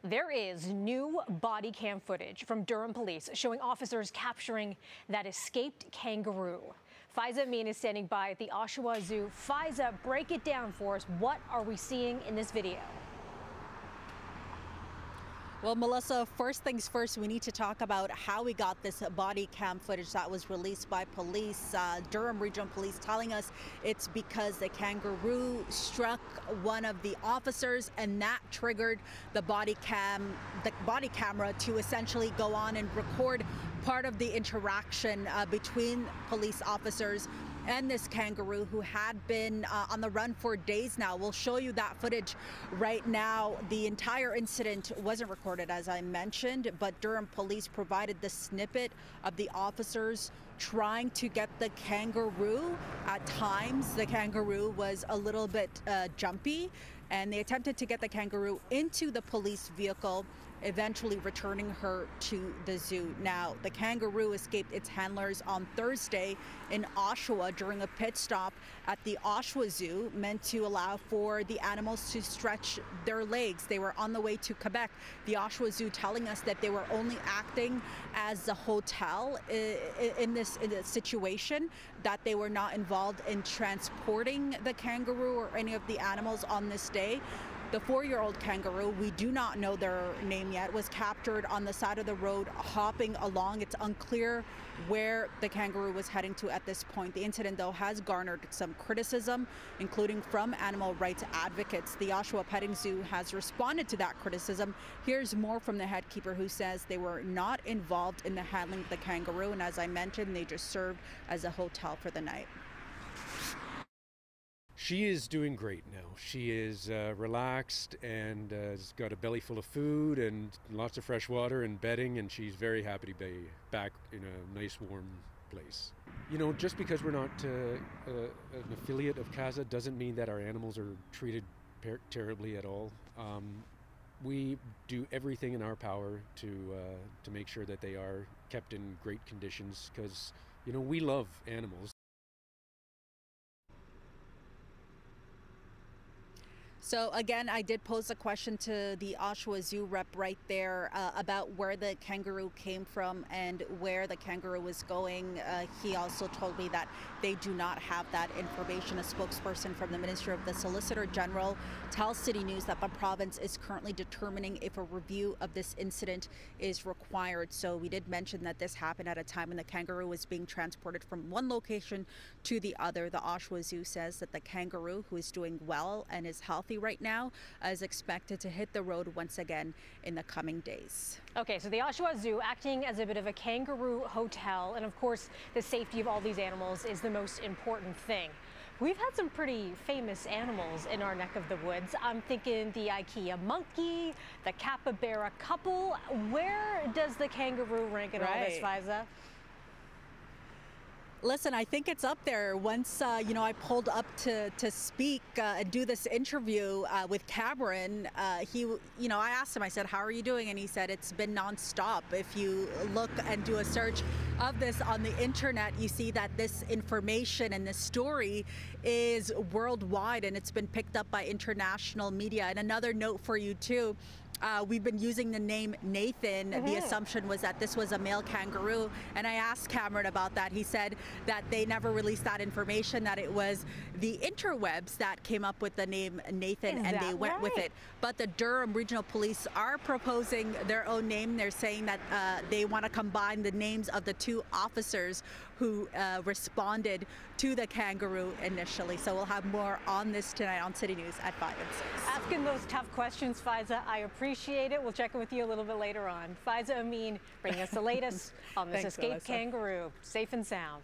There is new body cam footage from Durham police showing officers capturing that escaped kangaroo. Faiza Amin is standing by at the Oshawa Zoo. Faiza, break it down for us. What are we seeing in this video? Well, Melissa, first things first, we need to talk about how we got this body cam footage that was released by police. Durham Regional Police telling us it's because the kangaroo struck one of the officers, and that triggered the body camera to essentially go on and record part of the interaction between police officers and this kangaroo, who had been on the run for days now. We'll show you that footage right now. The entire incident wasn't recorded, as I mentioned, but Durham police provided the snippet of the officers trying to get the kangaroo. At times, the kangaroo was a little bit jumpy, and they attempted to get the kangaroo into the police vehicle, eventually returning her to the zoo. Now, the kangaroo escaped its handlers on Thursday in Oshawa during a pit stop at the Oshawa Zoo, meant to allow for the animals to stretch their legs. They were on the way to Quebec. The Oshawa Zoo telling us that they were only acting as a hotel in this situation, that they were not involved in transporting the kangaroo or any of the animals on this day. The 4-year-old kangaroo, we do not know their name yet, was captured on the side of the road hopping along. It's unclear where the kangaroo was heading to at this point. The incident, though, has garnered some criticism, including from animal rights advocates. The Oshawa Petting Zoo has responded to that criticism. Here's more from the head keeper, who says they were not involved in the handling of the kangaroo, and as I mentioned, they just served as a hotel for the night. She is doing great now. She is relaxed and has got a belly full of food and lots of fresh water and bedding, and she's very happy to be back in a nice warm place. You know, just because we're not an affiliate of CASA doesn't mean that our animals are treated terribly at all. We do everything in our power to make sure that they are kept in great conditions, because, you know, we love animals. So again, I did pose a question to the Oshawa Zoo rep right there about where the kangaroo came from and where the kangaroo was going. He also told me that they do not have that information. A spokesperson from the Ministry of the Solicitor General tells CityNews that the province is currently determining if a review of this incident is required. So we did mention that this happened at a time when the kangaroo was being transported from one location to the other. The Oshawa Zoo says that the kangaroo, who is doing well and is healthy right now, is expected to hit the road once again in the coming days. Okay, so the Oshawa Zoo acting as a bit of a kangaroo hotel, and of course the safety of all these animals is the most important thing. We've had some pretty famous animals in our neck of the woods. I'm thinking the IKEA monkey, the capybara couple. Where does the kangaroo rank in all this, Faiza? Listen, I think it's up there. Once, you know, I pulled up to speak and do this interview with Cameron, you know, I asked him, I said, how are you doing? And he said, it's been nonstop. If you look and do a search of this on the internet, you see that this information and this story is worldwide, and it's been picked up by international media. And another note for you too, we've been using the name Nathan. The assumption was that this was a male kangaroo, and I asked Cameron about that. He said that they never released that information, that it was the interwebs that came up with the name Nathan, and they went with it. But the Durham Regional Police are proposing their own name. They're saying that they want to combine the names of the two officers who responded to the kangaroo initially. So we'll have more on this tonight on City News at 5 and 6. Asking those tough questions, Faiza. I appreciate it. We'll check in with you a little bit later on. Faiza Amin bringing us the latest on this escaped kangaroo, safe and sound.